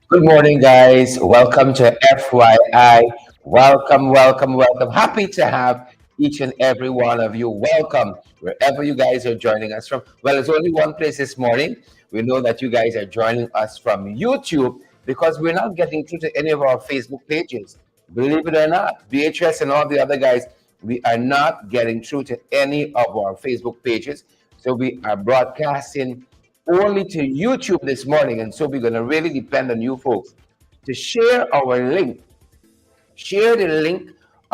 Good morning, guys. Welcome to FYI. Welcome, welcome, welcome. Happy to have each and every one of you. Welcome wherever you guys are joining us from. Well, there's only one place this morning. We know that you guys are joining us from YouTube because we're not getting through to any of our Facebook pages. Believe it or not, BHS and all the other guys, we are not getting through to any of our Facebook pages. So we are broadcasting only to YouTube this morning. And so we're going to really depend on you folks to share our link. Share the link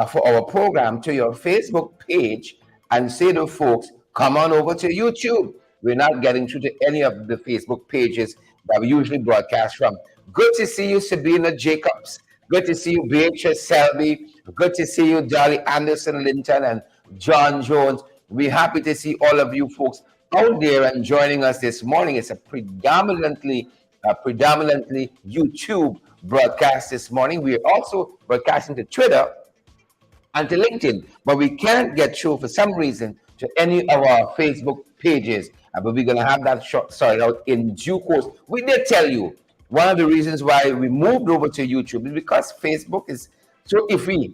for our program to your Facebook page and say to folks, come on over to YouTube. We're not getting through to any of the Facebook pages that we usually broadcast from. Good to see you, Sabina Jacobs. Good to see you, Beatrice Selby. Good to see you, Dolly Anderson Linton and John Jones. We're happy to see all of you folks out there and joining us this morning. It's a predominantly YouTube broadcast this morning. We are also broadcasting to Twitter and to LinkedIn, but we can't get through for some reason to any of our Facebook pages. But we're going to have that sorted out in due course. We did tell you one of the reasons why we moved over to YouTube is because Facebook is so iffy.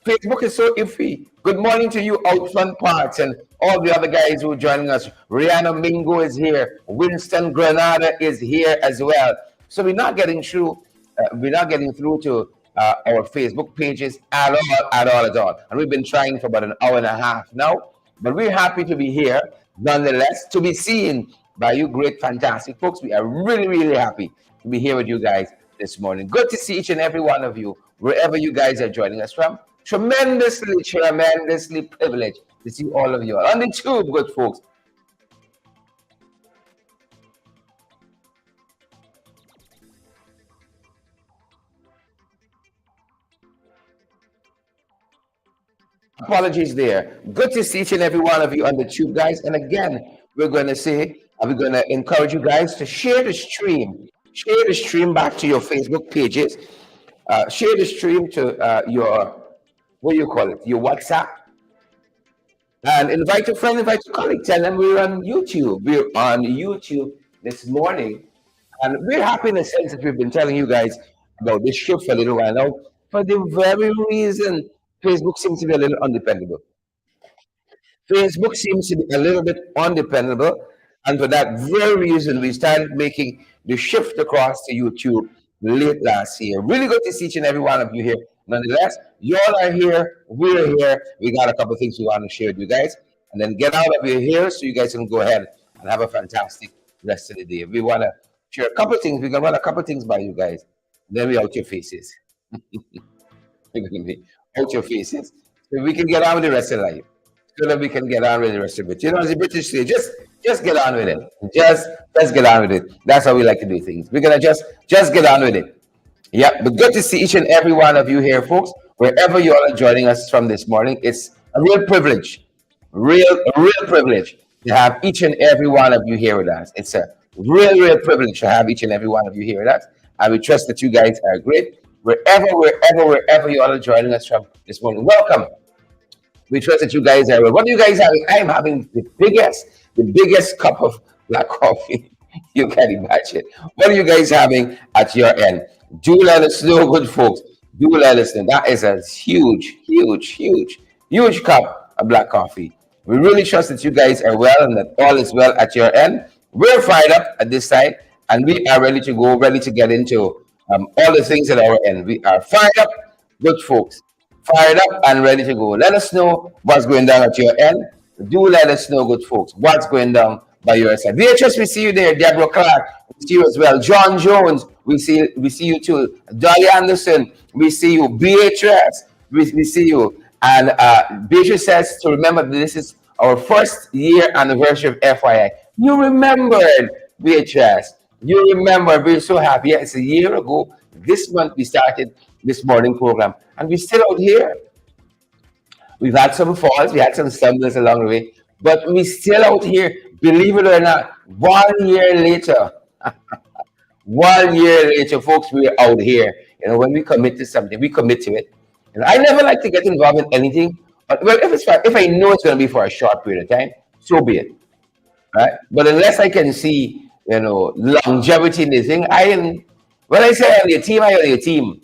Facebook is so iffy. Good morning to you, out front parts, and all the other guys who are joining us. Rihanna Mingo is here. Winston Granada is here as well. So we're not getting through. We're not getting through to our Facebook pages at all. And we've been trying for about an hour and a half now. But we're happy to be here, nonetheless, to be seen by you great, fantastic folks. We are really, really happy to be here with you guys this morning. Good to see each and every one of you, wherever you guys are joining us from. Tremendously privileged to see all of you on the tube, good folks. Apologies there. Good to see each and every one of you on the tube, guys. And again, we're going to encourage you guys to share the stream. Share the stream back to your Facebook pages. Share the stream to your, what do you call it, your WhatsApp. And invite a friend, invite a colleague. Tell them we're on YouTube. We're on YouTube this morning. And we're happy in the sense that we've been telling you guys about this show for a little while now. For the very reason Facebook seems to be a little undependable. Facebook seems to be a little bit undependable. And for that very reason, we started making the shift across to YouTube late last year. Really good to see each and every one of you here. Nonetheless, you all are here. We're here. We got a couple of things we want to share with you guys. And then get out of your here so you guys can go ahead and have a fantastic rest of the day. We want to share a couple of things. We're going to run a couple of things by you guys. Then we out your faces. We're going to be out your faces. So we can get on with the rest of life. So that we can get on with the rest of it. You know, as the British say, just get on with it. Just get on with it. That's how we like to do things. We're gonna just get on with it. Yeah, but good to see each and every one of you here, folks. Wherever you all are joining us from this morning, it's a real privilege, real privilege to have each and every one of you here with us. It's a real privilege to have each and every one of you here with us. And we trust that you guys are great. Wherever you all are joining us from this morning, welcome. We trust that you guys are well. What are you guys having? I am having the biggest cup of black coffee you can imagine. What are you guys having at your end? Do let us know, good folks. Do let us know. That is a huge cup of black coffee. We really trust that you guys are well and that all is well at your end. We're fired up at this side and we are ready to go, ready to get into all the things at our end. We are fired up, good folks. Fired up and ready to go. Let us know what's going down at your end. Do let us know, good folks, what's going down by your side. VHS, we see you there. Deborah Clark, we see you as well. John Jones, we see you too. Dolly Anderson, we see you. BHS, we see you. And Beatrice says to remember that this is our first year anniversary of FYI. You remembered, BHS. You remember. We're so happy. Yeah, it's a year ago. This month we started this morning program. And we're still out here. We've had some falls, we had some stumbles along the way, but we're still out here, believe it or not, 1 year later. 1 year later, folks, we're out here. You know, when we commit to something, we commit to it. And I never like to get involved in anything. But, well, if I know it's going to be for a short period of time, so be it. Right? But unless I can see, you know, longevity in this thing, When I say on your team, I on your team.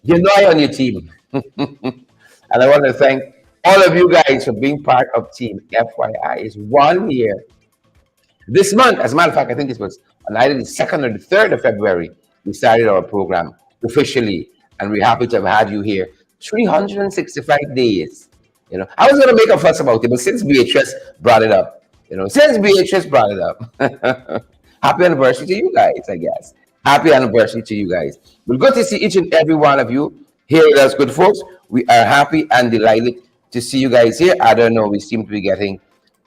You know I on your team. And I want to thank all of you guys for being part of Team FYI. It's 1 year this month. As a matter of fact, I think it was on either the 2nd or the 3rd of February, we started our program officially. And we're happy to have had you here 365 days. I was going to make a fuss about it, but since Beatrice brought it up, happy anniversary to you guys, I guess. Happy anniversary to you guys. We're good to see each and every one of you here with us, good folks. We are happy and delighted to see you guys here. I don't know, we seem to be getting,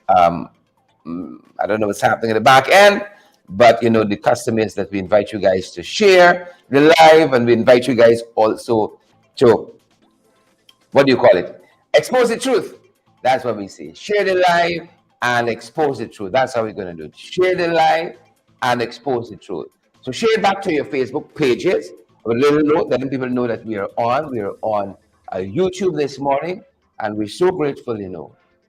I don't know what's happening in the back end, but the custom is that we invite you guys to share the live, and we invite you guys also to, what do you call it? Expose the truth. That's what we say. Share the live and expose the truth. That's how we're going to do it. Share the live and expose the truth. So share it back to your Facebook pages. A little note, letting people know that we are on. We are on YouTube this morning, and we're so grateful,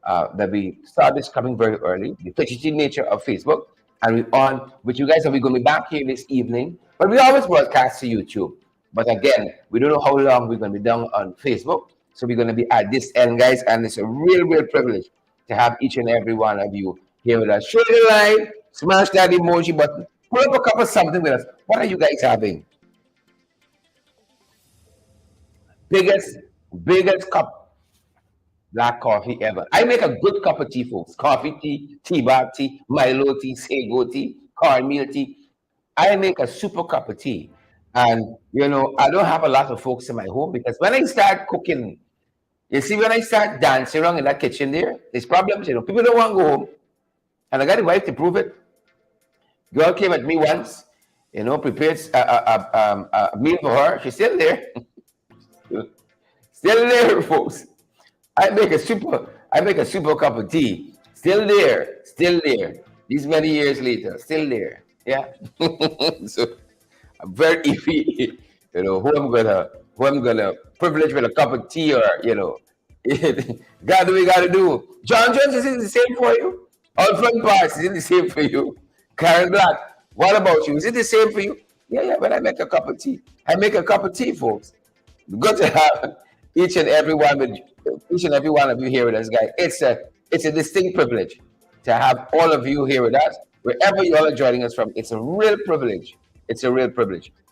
that we start this coming very early. The fidgety nature of Facebook, and we're on with you guys, and we're going to be back here this evening. But we always broadcast to YouTube. But again, we don't know how long we're going to be down on Facebook. So we're going to be at this end, guys, and it's a real, real privilege to have each and every one of you here with us. Share the live, smash that emoji button, pull up a cup of something with us. What are you guys having? Biggest cup black coffee ever. I make a good cup of tea, folks. Coffee tea, tea bag tea, Milo tea, sago tea, cornmeal tea. I make a super cup of tea. And, I don't have a lot of folks in my home, because when I start cooking, you see, when I start dancing around in that kitchen there's problems, people don't want to go home. And I got a wife to prove it. Girl came at me once, prepared a meal for her. She's still there. Still there, folks. I make a super cup of tea. Still there. These many years later, still there. Yeah. So I'm very iffy, who I'm gonna privilege with a cup of tea, or gotta do what you gotta do. John Jones, is it the same for you? All front parts, is it the same for you? Karen Black, what about you? Is it the same for you? Yeah, but I make a cup of tea. I make a cup of tea, folks. Good to have each and every one of you here with us, guys. It's a distinct privilege to have all of you here with us, wherever you all are joining us from. It's a real privilege.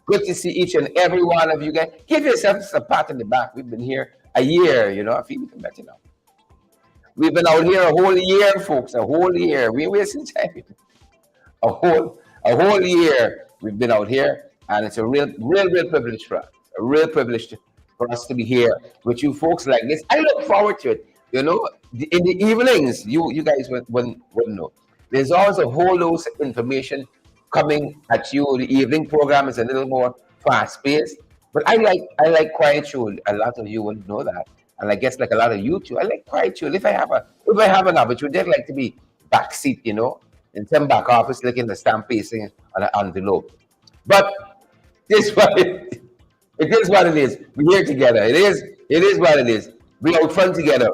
Good to see each and every one of you guys. Give yourself a pat on the back. We've been here a year, I feel even better now. We've been out here a whole year, folks. A whole year. We wasting time. A whole year we've been out here, and it's a real privilege for us. A real privilege for us to be here with you folks like this. I look forward to it. In the evenings, you guys wouldn't know. There's always a whole lot of information coming at you. The evening program is a little more fast-paced, but I like quiet show. A lot of you wouldn't know that, and I guess like a lot of you too. I like quiet show. If I have an opportunity, I'd like to be backseat, in some back office, like in the stamp pacing on an envelope. But this what it is. What it is. We're here together. It is what it is. We're out front together.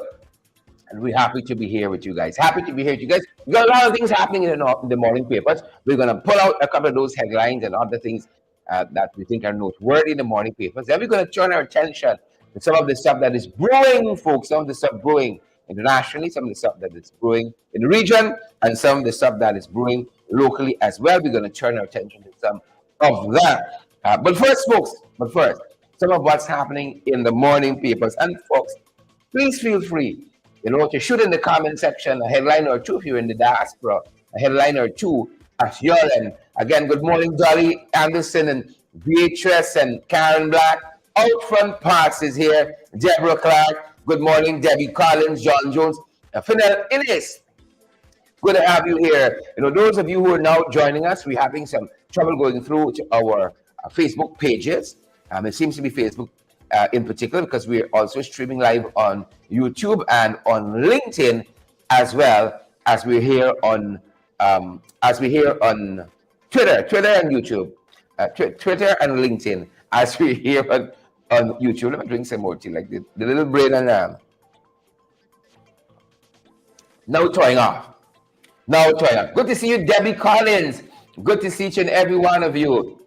And we're happy to be here with you guys. Happy to be here with you guys. We've got a lot of things happening in the morning papers. We're going to pull out a couple of those headlines and other things that we think are noteworthy in the morning papers. Then we're going to turn our attention to some of the stuff that is brewing, folks. Some of the stuff brewing internationally, some of the stuff that is brewing in the region, and some of the stuff that is brewing locally as well. We're going to turn our attention to some of that. But first, some of what's happening in the morning papers. And folks, please feel free to shoot in the comment section a headline or two if you're in the diaspora, a headline or two at your end. Again, good morning, Dolly Anderson and Beatrice and Karen Black. Out front parts is here. Deborah Clark. Good morning, Debbie Collins, John Jones, Finel Innes. Good to have you here. Those of you who are now joining us, we're having some trouble going through to our Facebook pages. It seems to be Facebook in particular, because we're also streaming live on YouTube and on LinkedIn, as well as we're here on Twitter and YouTube, Twitter and LinkedIn, as we're here on YouTube. Let me drink some more tea, like the little brain and now throwing off. Good to see you, Debbie Collins. Good to see each and every one of you.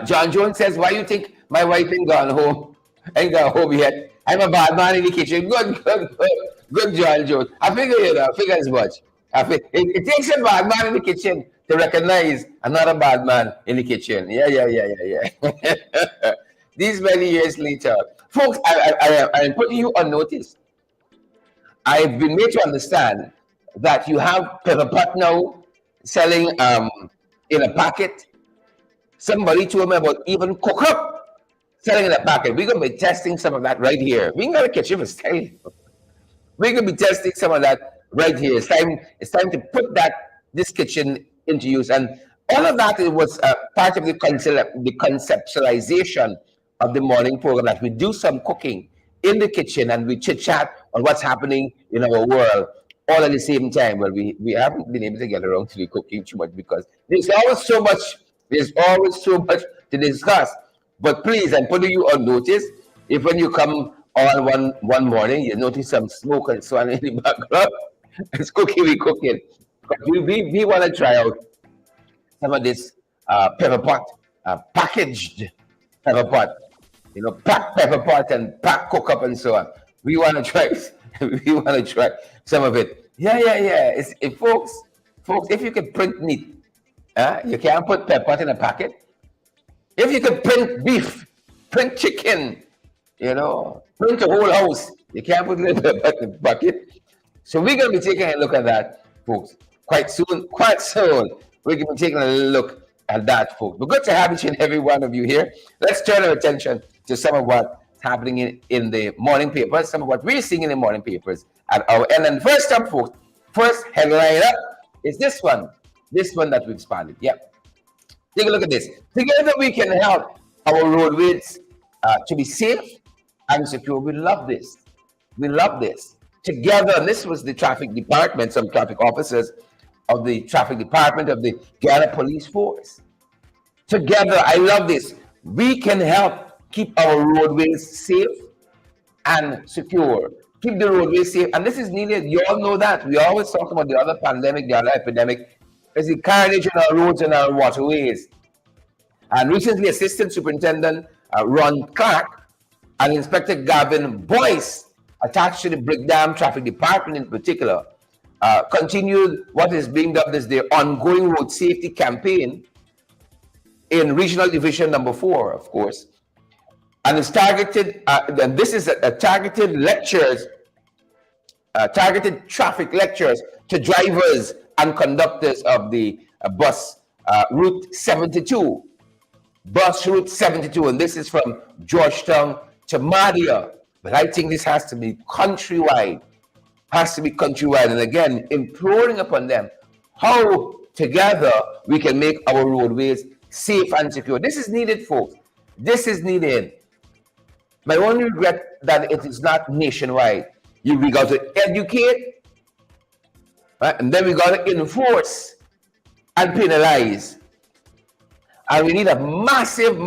John Jones says, why you think my wife ain't gone home? Ain't gone home yet. I'm a bad man in the kitchen. Good, John Jones. I figure, I figure as much. It takes a bad man in the kitchen to recognize another bad man in the kitchen. Yeah. These many years later, folks, I'm putting you on notice. I've been made to understand that you have pepper pot now selling in a packet. Somebody told me about even cook up selling in a packet. We're going to be testing some of that right here. We ain't got to catch you for style. We're going to be testing some of that right here. It's time to put this kitchen into use. And all of that was part of the conceptualization of the morning program, that we do some cooking in the kitchen and we chit chat on what's happening in our world all at the same time. Well, we haven't been able to get around to the cooking too much because there's always so much to discuss. But please, I'm putting you on notice. If when you come on one morning, you notice some smoke and so on in the background, it's cooking. But we want to try out some of this pepper pot, packaged pepper pot. Pack pepper pot and pack cook up and so on. We want to try. We want to try some of it. Yeah. Folks, if you can print meat, you can't put pepper pot in a packet. If you can print beef, print chicken, print the whole house, you can't put little pepper pot in a bucket. So we're going to be taking a look at that, folks. Quite soon, we're going to be taking a look at that, folks. But good to have each and every one of you here. Let's turn our attention to some of what's happening in the morning papers, some of what we're seeing in the morning papers at our end. And first up, folks, first headline up is this one that we've spotted. Yep. Take a look at this. Together we can help our roadways to be safe and secure. We love this. Together, and this was the traffic department, some traffic officers of the traffic department of the Ghana Police Force. Together, I love this. We can help keep our roadways safe and secure. Keep the roadways safe. And this is needed. You all know that. We always talk about the other pandemic, the other epidemic. Is the carnage in our roads and our waterways. And recently, Assistant Superintendent Ron Clark and Inspector Gavin Boyce, attached to the Brickdam Traffic Department in particular, continued what is being dubbed as their ongoing road safety campaign in Regional Division number 4, of course. And it's targeted, and this is a targeted traffic lectures to drivers and conductors of the bus route 72. And this is from Georgetown to Madia. But I think this has to be countrywide. And again, imploring upon them how together we can make our roadways safe and secure. This is needed, folks. This is needed. My only regret that it is not nationwide. We got to educate, right? And then we got to enforce and penalize. And we need a massive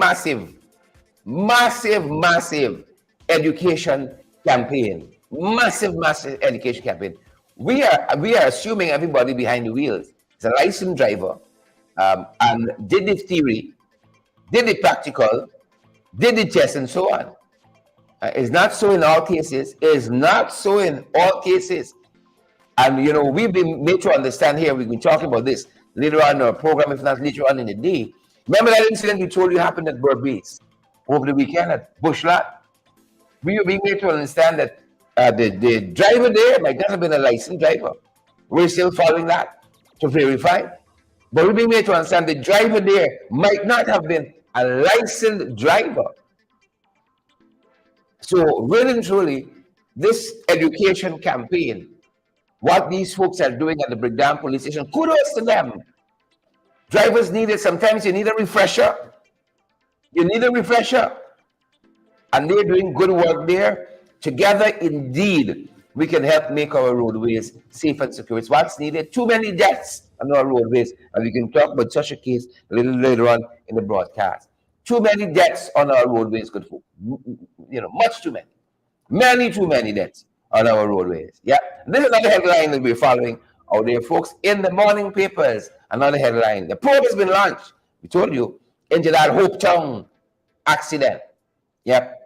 education campaign. Massive education campaign. We are assuming everybody behind the wheels is a licensed driver and did the theory, did the practical, did the test, and so on. It's not so in all cases. And we've been made to understand here. We've been talking about this later on in our program, if not later on in the day. Remember that incident we told you happened at Burbees over the weekend at Bushlot? We were being made to understand that the driver there might not have been a licensed driver. We're still following that to verify. But we're being made to understand the driver there might not have been a licensed driver. So really and truly, this education campaign, what these folks are doing at the Brickdam Police Station, kudos to them. Drivers need it. Sometimes you need a refresher. And they're doing good work there. Together, indeed, we can help make our roadways safe and secure. It's what's needed. Too many deaths on our roadways. And we can talk about such a case a little later on in the broadcast. Too many deaths on our roadways, good folk. Much too many. Too many deaths on our roadways. Yeah. This is another headline that we're following out there, folks, in the morning papers. Another headline. The probe has been launched. We told you into that Hopetown accident. Yep.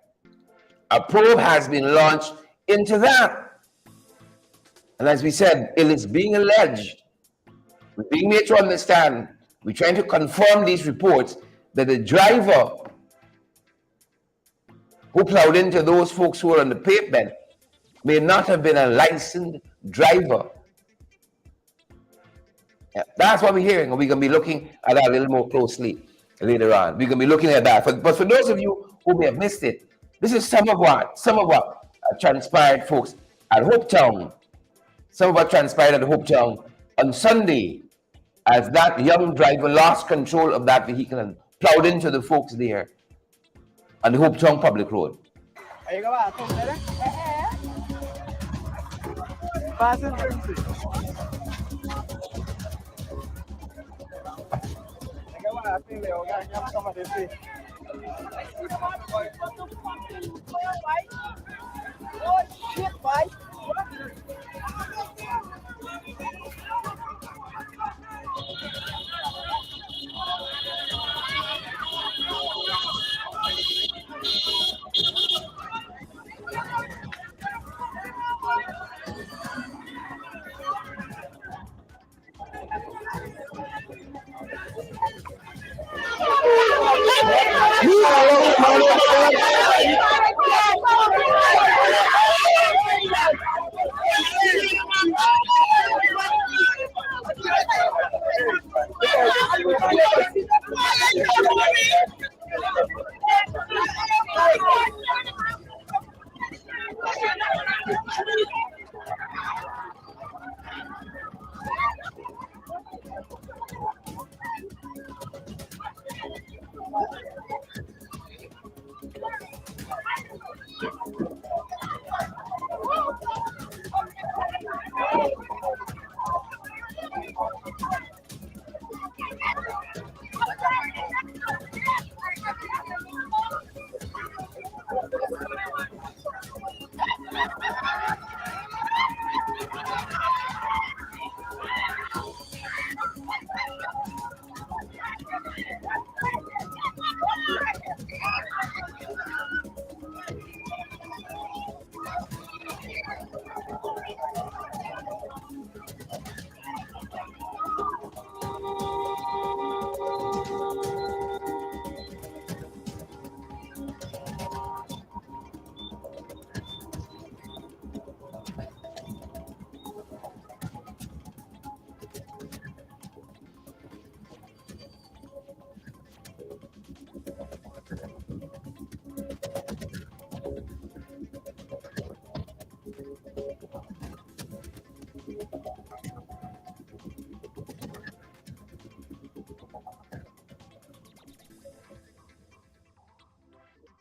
A probe has been launched into that. And as we said, it is being alleged, we're being made to understand, we're trying to confirm these reports that the driver who plowed into those folks who were on the pavement may not have been a licensed driver. Yeah, that's what we're hearing, and we're going to be looking at that a little more closely later on. We're going to be looking at that. But for those of you who may have missed it, this is some of what transpired, folks, at Hopetown. Some of what transpired at Hopetown on Sunday, as that young driver lost control of that vehicle and plowed into the folks there on the Hopetown public road.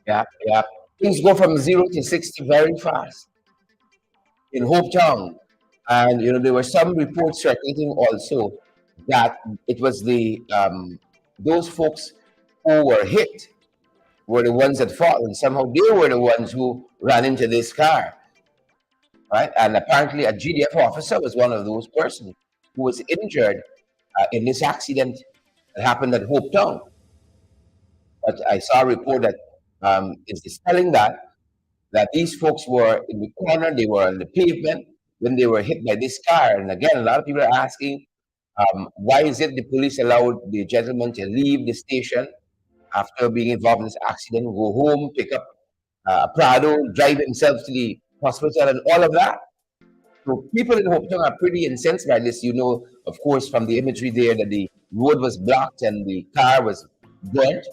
Yeah, yeah. Things go from 0 to 60 very fast in Hopetown. And there were some reports circulating also that it was those folks who were hit were the ones at fault, and somehow they were the ones who ran into this car, right? And apparently a GDF officer was one of those persons who was injured in this accident that happened at Hopetown. But I saw a report that is telling that these folks were in the corner, they were on the pavement when they were hit by this car. And again, a lot of people are asking, why is it the police allowed the gentleman to leave the station after being involved in this accident, go home, pick up a Prado, drive himself to the hospital, and all of that? So people in Hopetown are pretty incensed by this. Of course, from the imagery there, that the road was blocked and the car was burnt,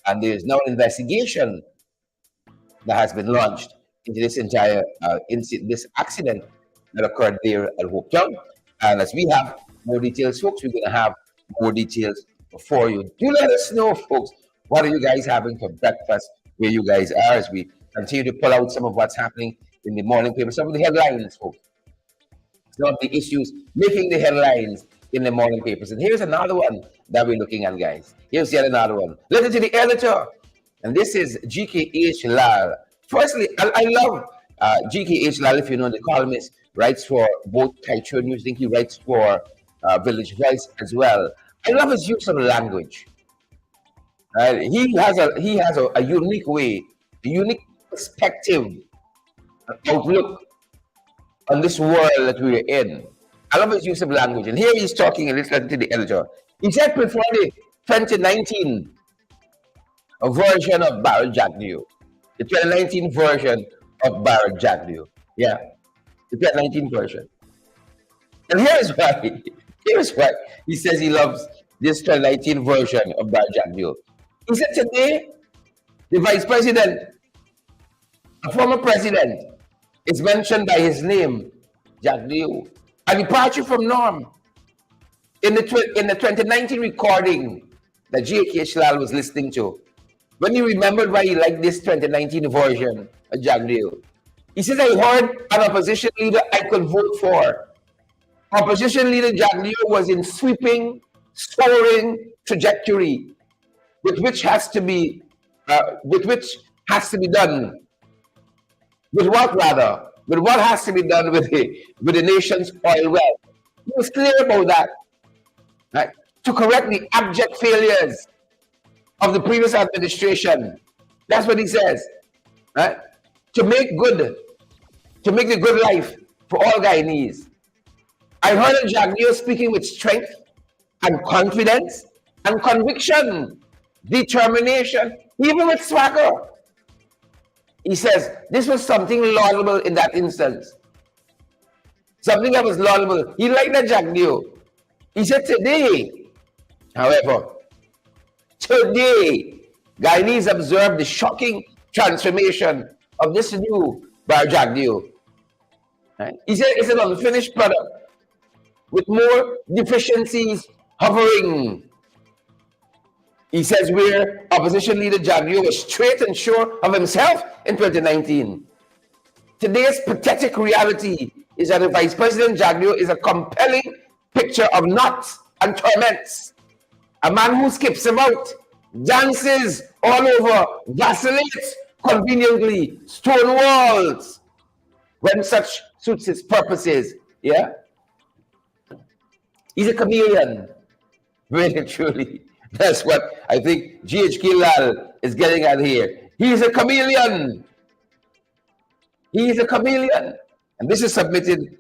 and there is now an investigation that has been launched into this entire this accident that occurred there at Hopetown. And as we have more details, folks, we're going to have more details for you. Do let us know, folks, what are you guys having for breakfast where you guys are, as we continue to pull out some of what's happening in the morning paper, some of the headlines, folks, some of the issues making the headlines in the morning papers. And here's another one that we're looking at, guys. Here's yet another one. Listen to the editor. And this is GKH Lal. Firstly, I love GKH Lal, if you know, the columnist, writes for both Kaichur News. I think he writes for Village Voice as well. I love his use of language. He has a unique way, a unique perspective, outlook on this world that we are in. I love his use of language. And here he's talking, and listen to the editor. He said before the 2019 version of Barrett Jagdeo, the 2019 version of Barrett Jagdeo. Yeah, the 2019 version. And here's why. Here's why he says he loves this 2019 version of Barrett Jagdeo. He said today, the vice president, a former president, is mentioned by his name, Jagdeo, a departure from norm. In the 2019 recording that J.K. Lal was listening to, when he remembered why he liked this 2019 version of Jagdeo, he says, I heard an opposition leader I could vote for. Opposition leader Jagdeo was in sweeping, soaring trajectory, with which has to be done. With what rather? With what has to be done with the nation's oil wealth. He was clear about that. Right? To correct the abject failures of the previous administration. That's what he says. Right? To make the good life for all Guyanese. I heard Jagdeo speaking with strength and confidence and conviction, determination, even with swagger. He says this was something laudable in that instance. Something that was laudable. He liked that Jagdeo. He said today, however, Guyanese observed the shocking transformation of this new Barrett Jagdeo. Right? He said it's an unfinished product with more deficiencies hovering. He says where opposition leader Jagdeo was straight and sure of himself in 2019. Today's pathetic reality is that the Vice President Jagdeo is a compelling picture of knots and torments. A man who skips about, dances all over, vacillates conveniently, stone walls, when such suits his purposes. Yeah? He's a chameleon, really truly. That's what I think GHK Lal is getting at here. He's a chameleon. He is a chameleon. And this is submitted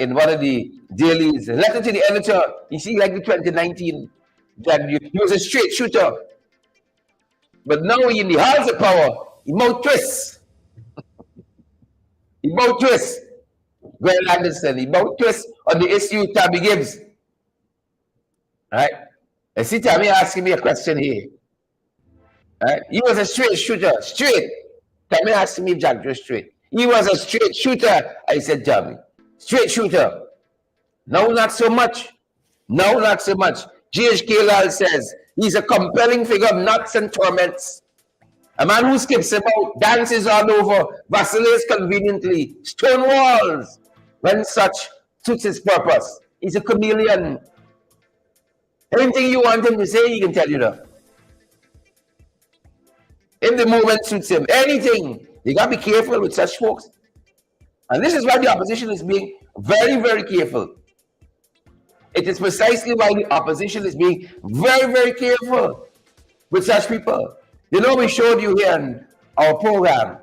in one of the dailies. A letter to the editor. You see, like the 2019, he was a straight shooter. But now in the halls of power, he mouth twists. He mouth twists. Graham Anderson, he mouth twists on the issue Tabby Gibbs. All right? And see Tammy asking me a question here. Right? He was a straight shooter, straight. Tammy asking me if Jack was straight. He was a straight shooter. I said, Tammy, straight shooter. No, not so much. No, not so much. GHK Lal says he's a compelling figure of knots and torments. A man who skips about, dances all over, vacillates conveniently, stone walls, when such suits his purpose. He's a chameleon. Anything you want him to say, he can tell you that. If the moment suits him, anything. You got to be careful with such folks. And this is why the opposition is being very, very careful. It is precisely why the opposition is being very, very careful with such people. You know, we showed you here in our program,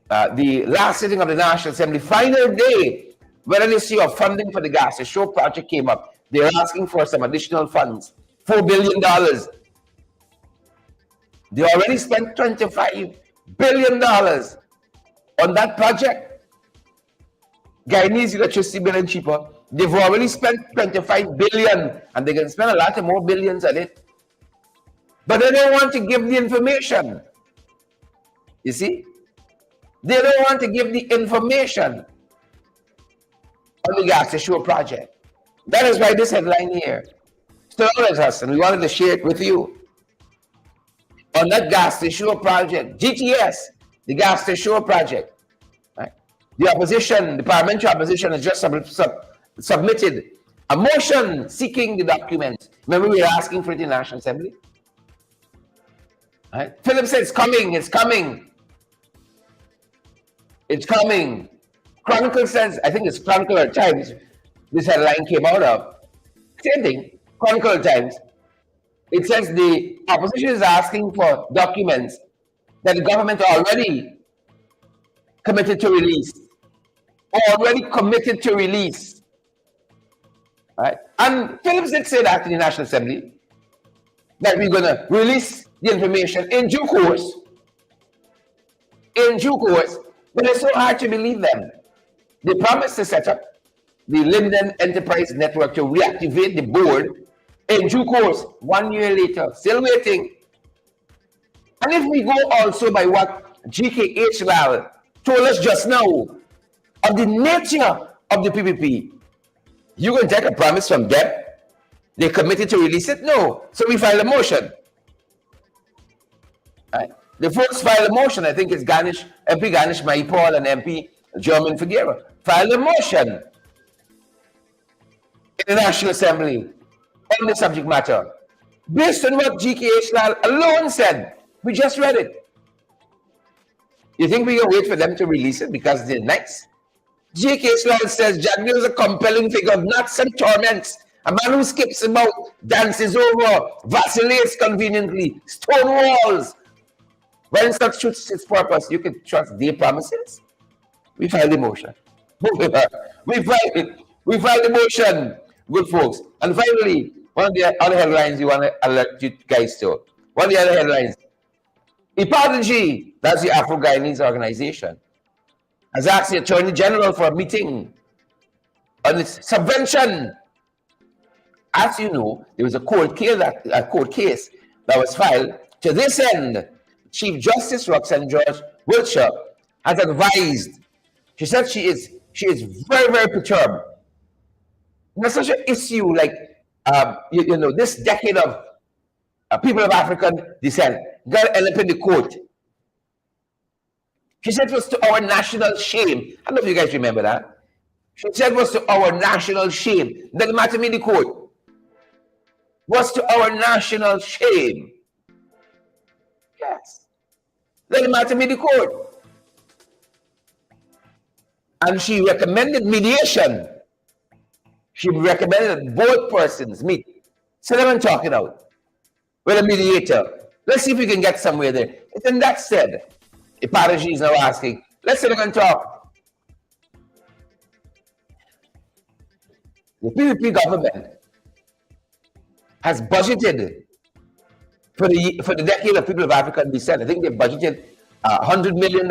the last sitting of the National Assembly, final day, when an issue of funding for the gas, the show project came up. They're asking for some additional funds, $4 billion. They already spent $25 billion on that project. Guyanese electricity bill and cheaper. They've already spent $25 billion, and they can spend a lot of more billions on it. But they don't want to give the information. You see? They don't want to give the information on the gas issue project. That is why this headline here stood out us, and we wanted to share it with you. On that gas issue project, GTS, the gas issue project, right? The opposition, the parliamentary opposition, has just submitted a motion seeking the document. Remember, we were asking for it in the National Assembly. Right? Philip said, it's coming, it's coming. It's coming. Chronicle says, I think it's Chronicle or Times, this headline came out of. Same thing, Chronicle or Times. It says the opposition is asking for documents that the government already committed to release, already committed to release. Right? And Phillips did say that in the National Assembly, that we're going to release the information in due course. In due course. But it's so hard to believe them. They promised to set up the Linden Enterprise Network to reactivate the board in due course. 1 year later, still waiting. And if we go also by what GKH Lal told us just now of the nature of the PPP, you going to take a promise from them? They committed to release it? No. So we filed a motion. Right? The folks filed a motion. I think it's MP Ganesh Maipal and MP German Figueroa filed a motion in the National Assembly on the subject matter based on what GKH Lal alone said. We just read it. You think we can wait for them to release it because they're nice? GKH Lal says Jagmeet is a compelling figure of knots and torments, a man who skips about, dances over, vacillates conveniently, stone walls. When such suits its purpose, you can trust their promises. We filed the motion. We filed the motion, good folks. And finally, one of the other headlines you want to alert you guys to. One of the other headlines. Ipadaji, that's the Afro-Guyanese organization, has asked the Attorney General for a meeting on its subvention. As you know, there was a court case that was filed. To this end, Chief Justice Roxanne George Wiltshire has advised. She said she is very, very perturbed. There's such an issue like this decade of people of African descent got to end up in the court. She said it was to our national shame. I don't know if you guys remember that. She said it was to our national shame. Doesn't matter me the court. Was to our national shame. Yes. Doesn't matter me the court. And she recommended mediation. She recommended that both persons meet. Sit down and talk it out with a mediator. Let's see if we can get somewhere there. And that said, Ipadaji is now asking, let's sit down and talk. The PPP government has budgeted for the decade of people of African descent. I think they budgeted $100 million,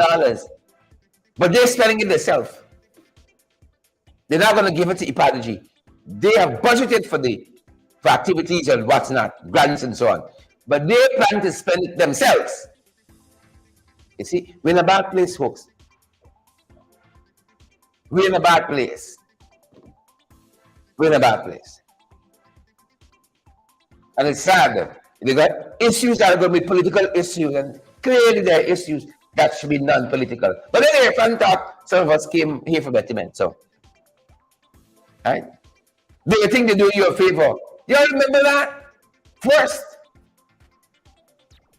but they're spending it themselves. They're not going to give it to Ipadaji. They have budgeted for activities and what's not, grants and so on, but they plan to spend it themselves. You see, we're in a bad place, folks. We're in a bad place. We're in a bad place. And it's sad. They got issues that are going to be political issues, and clearly there are issues that should be non-political. But anyway, fan talk, some of us came here for betterment. So, right? Do you think they do you a favor? You all remember that?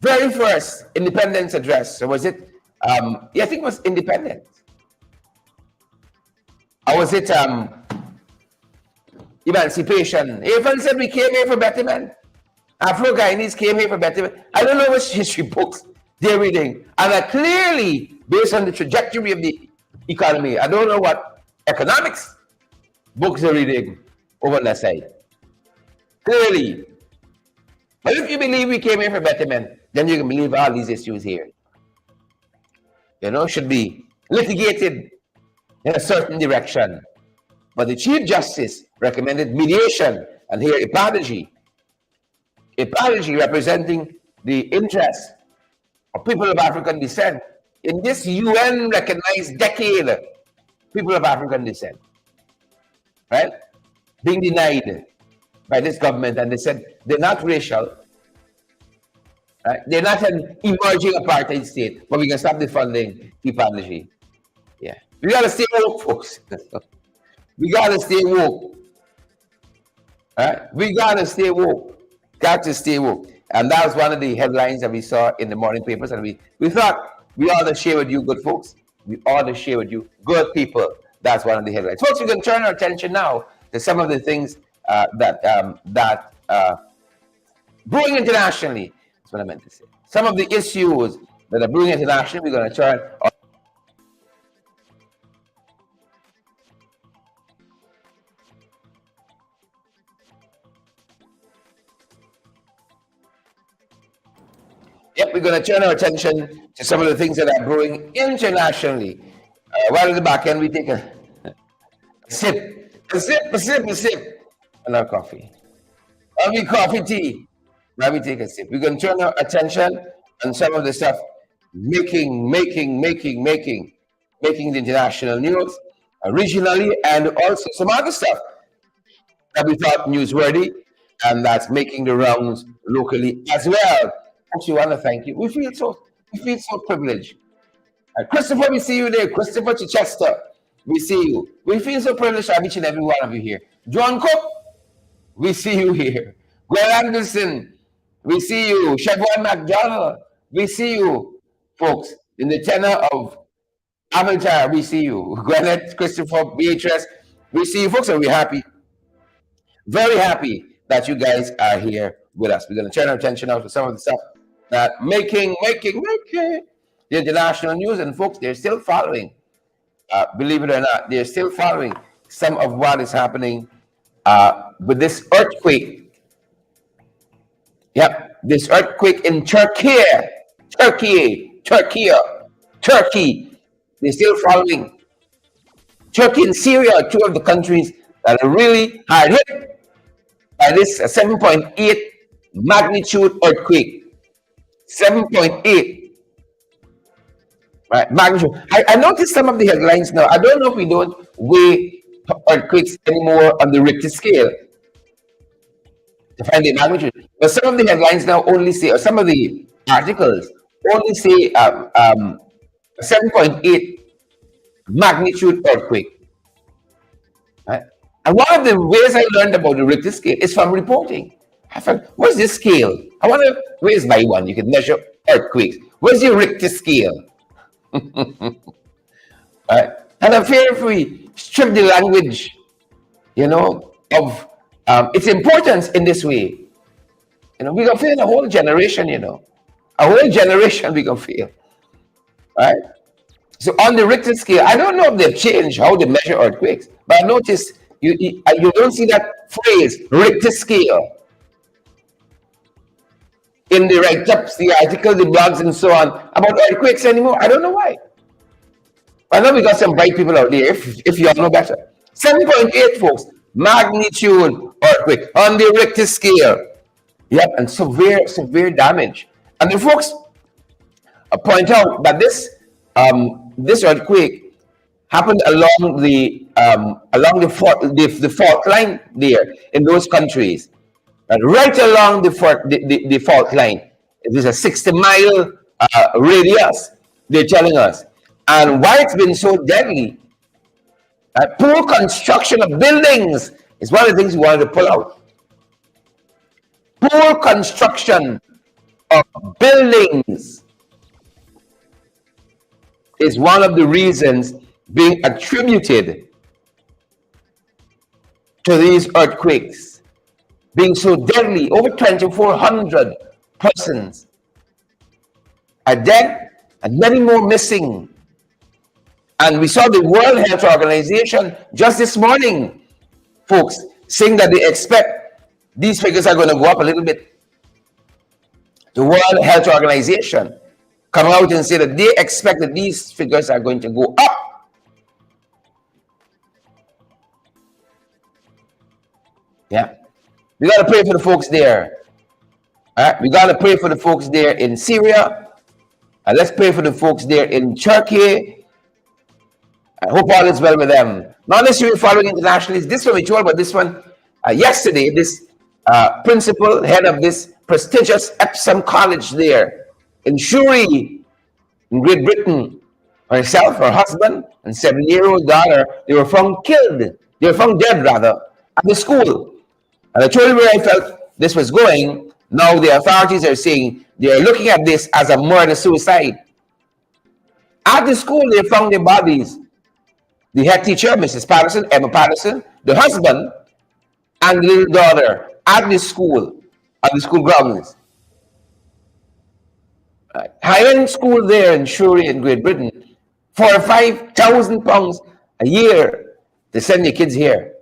Very first Independence Address. So was it, I think it was Independence. Or was it Emancipation? Even said we came here for betterment. Afro-Guyanese came here for betterment. I don't know which history books they're reading. And clearly, based on the trajectory of the economy, I don't know what economics books they're reading over on that side. Clearly. But if you believe we came here for betterment, then you can believe all these issues here, should be litigated in a certain direction. But the Chief Justice recommended mediation. And here, Ipadaji representing the interests of people of African descent in this UN-recognized decade, people of African descent, right? Being denied by this government, and they said they're not racial, right? They're not an emerging apartheid state, but we can stop the funding, Ipadaji. Yeah. We got to stay woke, folks. We got to stay woke. All right? We got to stay woke. Got to stay woke. And that was one of the headlines that we saw in the morning papers. And we thought we ought to share with you, good folks. We ought to share with you, good people. That's one of the headlines. Folks, we can turn our attention now to some of the things that brewing internationally. That's what I meant to say. Some of the issues that are brewing internationally, we're going to turn. Yep, we're going to turn our attention to some of the things that are brewing internationally. While at the back end, we take a sip, a sip, and our coffee. I'll be coffee tea. Let me take a sip. We're going to turn our attention on some of the stuff making the international news regionally, and also some other stuff that we thought newsworthy and that's making the rounds locally as well. Actually, want to thank you. We feel so privileged. Christopher, we see you there. Christopher Chichester, we see you. We feel so privileged to have each and every one of you here. John Cook, we see you here. Gwen Anderson, we see you. Chevron McDonald, we see you, folks. In the tenor of Avatar, we see you. Gwyneth, Christopher, Beatrice, we see you, folks, and we're happy. Very happy that you guys are here with us. We're going to turn our attention now to some of the stuff that making the international news, and folks, they're still following. Believe it or not, they're still following some of what is happening with this earthquake. Yep, this earthquake in Turkey. They're still following. Turkey and Syria are two of the countries that are really hard hit by this 7.8 magnitude earthquake. 7.8. Right, magnitude. I noticed some of the headlines now. I don't know if we don't weigh earthquakes anymore on the Richter scale to find the magnitude. But some of the headlines now only say, or some of the articles only say 7.8 magnitude earthquake. Right? And one of the ways I learned about the Richter scale is from reporting. I thought, what's this scale? I wonder, where's my one? You can measure earthquakes. Where's your Richter scale? Right? And I fear if we strip the language, of its importance in this way, we gonna fail a whole generation, a whole generation we gonna fail. Right? So on the Richter scale, I don't know if they've changed how they measure earthquakes, but I noticed you don't see that phrase Richter scale in the write-ups, the articles, the blogs, and so on about earthquakes anymore. I don't know why. I know we got some bright people out there, if you all know better. 7.8, folks, magnitude earthquake on the Richter scale. Yep, and severe damage. And the folks point out that this earthquake happened along the fault line there in those countries. And right along the fault line, it is a 60-mile radius, they're telling us. And why it's been so deadly, poor construction of buildings is one of the things we wanted to pull out. Poor construction of buildings is one of the reasons being attributed to these earthquakes being so deadly. Over 2,400 persons are dead and many more missing. And we saw the World Health Organization just this morning, folks, saying that they expect these figures are going to go up a little bit. The World Health Organization come out and say that they expect that these figures are going to go up. Yeah. We got to pray for the folks there. All right? We got to pray for the folks there in Syria. And let's pray for the folks there in Turkey. I hope all is well with them. Not necessarily following internationally. This one we told about this one yesterday. This principal, head of this prestigious Epsom College there in Surrey, in Great Britain, herself, her husband, and 7-year-old daughter, they were found killed. They were found dead, rather, at the school. And I told you where I felt this was going. Now the authorities are saying they are looking at this as a murder-suicide. At the school, they found their bodies. The head teacher, Mrs. Patterson, Emma Patterson, the husband, and the little daughter at the school on the school grounds. Highland School there in Surrey in Great Britain, £45,000 a year to send your kids here.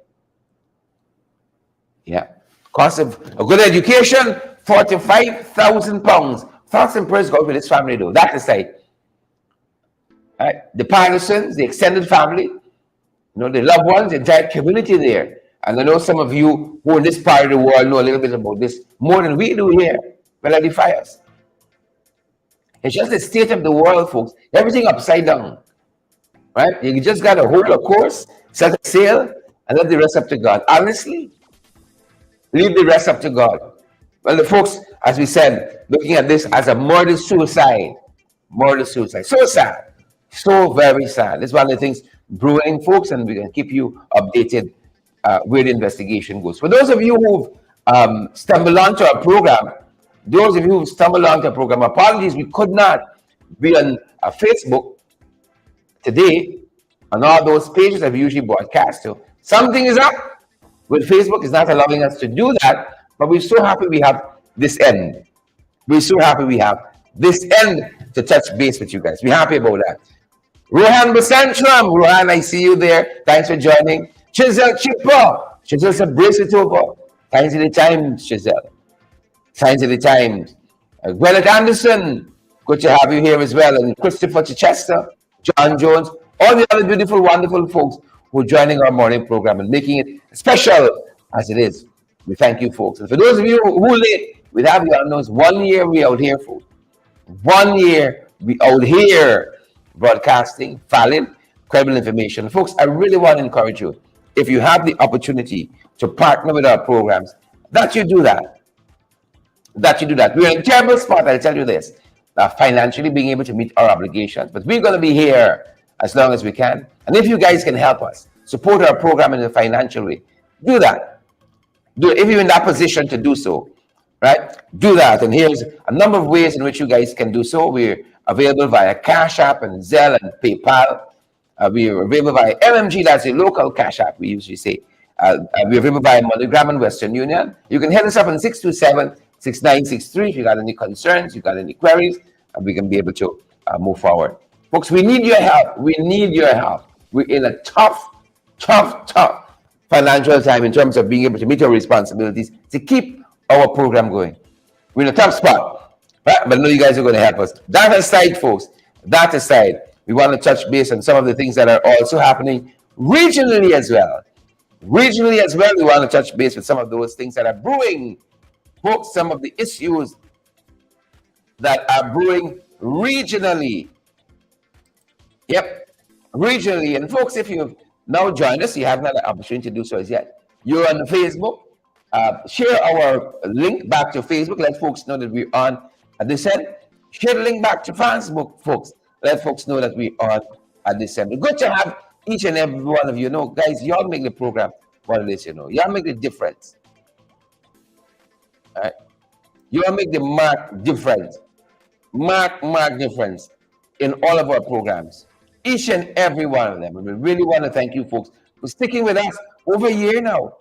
Yeah. Cost of a good education, £45,000. Thoughts and prayers go with this family though. That aside. Right? The Pattersons, the extended family, the loved ones, the entire community there. And I know some of you who in this part of the world know a little bit about this more than we do here. But I defy us. It's just the state of the world, folks. Everything upside down. Right? You just got to hold a course, set a sail, and let the rest up to God. Honestly, leave the rest up to God. Well, the folks, as we said, looking at this as a murder-suicide. Murder-suicide. So sad. So very sad. It's one of the things brewing, folks, and we can keep you updated where the investigation goes. For those of you who've stumbled onto our program, apologies, we could not be on Facebook today on all those pages that we usually broadcast to. Something is up with Facebook. Is not allowing us to do that, but we're so happy we have this end. We're so happy we have this end to touch base with you guys. We're happy about that. Rohan Basantram, Rohan, I see you there. Thanks for joining. Chisel Chipper, Chisel Sabracetover. Thanks for the time, Chisel. Signs of the Times. Gwyneth Anderson, good to have you here as well. And Christopher Chichester, John Jones, all the other beautiful, wonderful folks who are joining our morning program and making it special as it is. We thank you, folks. And for those of you who late, we have you on those 1 year we out here, folks. 1 year we out here broadcasting valid, credible information. Folks, I really want to encourage you, if you have the opportunity to partner with our programs, that you do that. We're in a terrible spot, I'll tell you this, financially being able to meet our obligations, but we're going to be here as long as we can. And if you guys can help us support our program in a financial way, do that. If you're in that position to do so, right? Do that. And here's a number of ways in which you guys can do so. We're available via Cash App and Zelle and PayPal. We're available via MMG, that's a local Cash App, we usually say. We're available via MoneyGram and Western Union. You can hit us up on 627-6963 if you got any concerns, you got any queries, and we can be able to move forward. Folks, we need your help. We need your help. We're in a tough financial time in terms of being able to meet our responsibilities to keep our program going. We're in a tough spot, right? But I know you guys are going to help us. That aside, folks, we want to touch base on some of the things that are also happening regionally as well. We want to touch base with some of those things that are brewing. Folks, some of the issues that are brewing regionally. Yep, regionally. And folks, if you've now joined us, you haven't had an opportunity to do so as yet. You're on Facebook. Share our link back to Facebook. Let folks know that we're on at this end. Share the link back to Facebook, folks. Let folks know that we're on at this end. Good to have each and every one of you. Guys, y'all make the program what it is, Y'all make the difference. All right? Y'all make the mark difference. Mark difference in all of our programs. Each and every one of them. And we really want to thank you, folks, for sticking with us over a year now.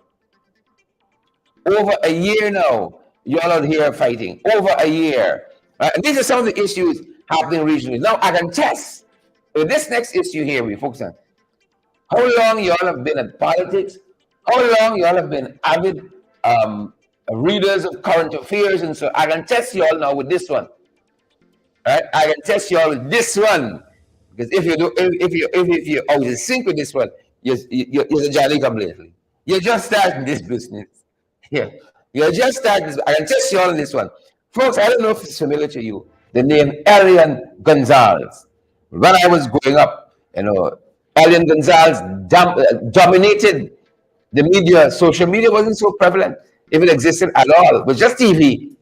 Y'all out here fighting. Over a year. Right? And these are some of the issues happening regionally. Now, I can test with this next issue here we focus on. How long y'all have been at politics? How long y'all have been avid readers of current affairs? And so I can test y'all now with this one. Right? I can test y'all with this one. Because if you're out of sync with this one, you're a Johnny come lately. You're just starting this business. Yeah. You're just starting this. I can test you all on this one. Folks, I don't know if it's familiar to you. The name Elian Gonzalez. When I was growing up, Elian Gonzalez dominated the media. Social media wasn't so prevalent, if it existed at all. It was just TV. It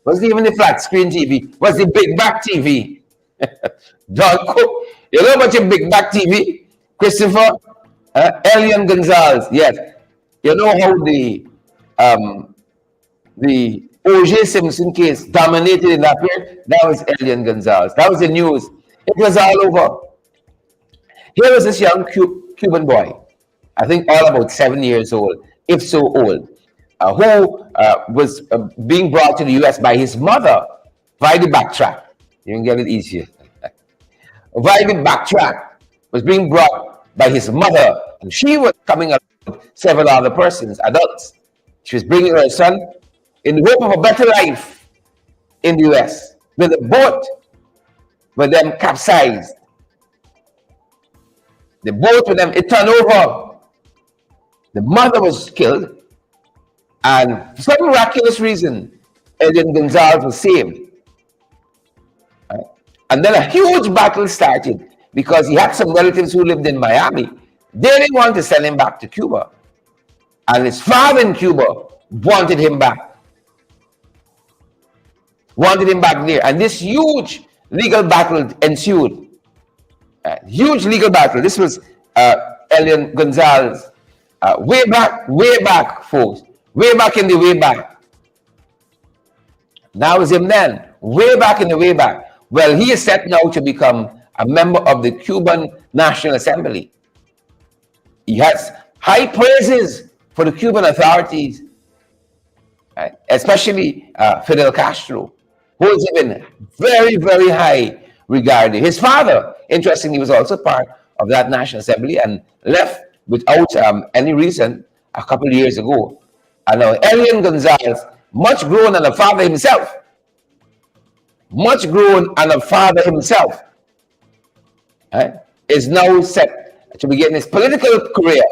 wasn't even the flat screen TV. It was the big back TV. Don Cook. You know about your big back TV? Christopher? Elian Gonzalez. Yes. You know how the O.J. Simpson case dominated in that period? That was Elian Gonzalez. That was the news. It was all over. Here was this young Cuban boy, I think all about 7 years old, if so old. who was being brought to the US by his mother via the backtrack. You can get it easier. Via the backtrack was being brought by his mother, and she was coming up with several other persons, adults. She was bringing her son in the hope of a better life in the US. When the boat with them capsized, the boat with them, it turned over. The mother was killed, and for some miraculous reason, Elian Gonzalez was saved. Right? And then a huge battle started because he had some relatives who lived in Miami. They didn't want to send him back to Cuba. And his father in Cuba wanted him back. Wanted him back there. And this huge legal battle ensued. Huge legal battle. This was Elian Gonzalez. Way back, folks. Way back in the way back. That was him then. Way back in the way back. Well, he is set now to become a member of the Cuban National Assembly. He has high praises for the Cuban authorities, right? Especially Fidel Castro, who is even very, very high regarded. His father, interestingly, was also part of that National Assembly and left without any reason a couple of years ago. And now Elian Gonzalez, much grown and a father himself, right, is now set to begin his political career.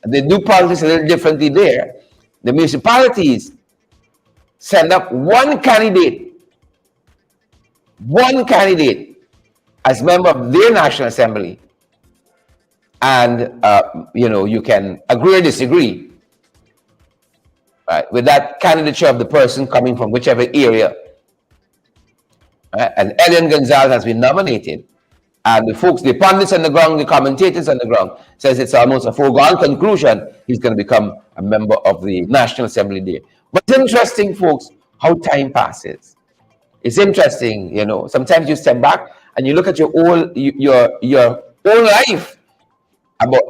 They do politics a little differently there. The municipalities send up one candidate as member of their National Assembly. And, you can agree or disagree, right, with that candidature of the person coming from whichever area. Right? And Elian Gonzalez has been nominated. And the folks, the pundits on the ground, the commentators on the ground, says it's almost a foregone conclusion he's going to become a member of the National Assembly there. But it's interesting, folks, how time passes. It's interesting, sometimes you step back and you look at your own life about,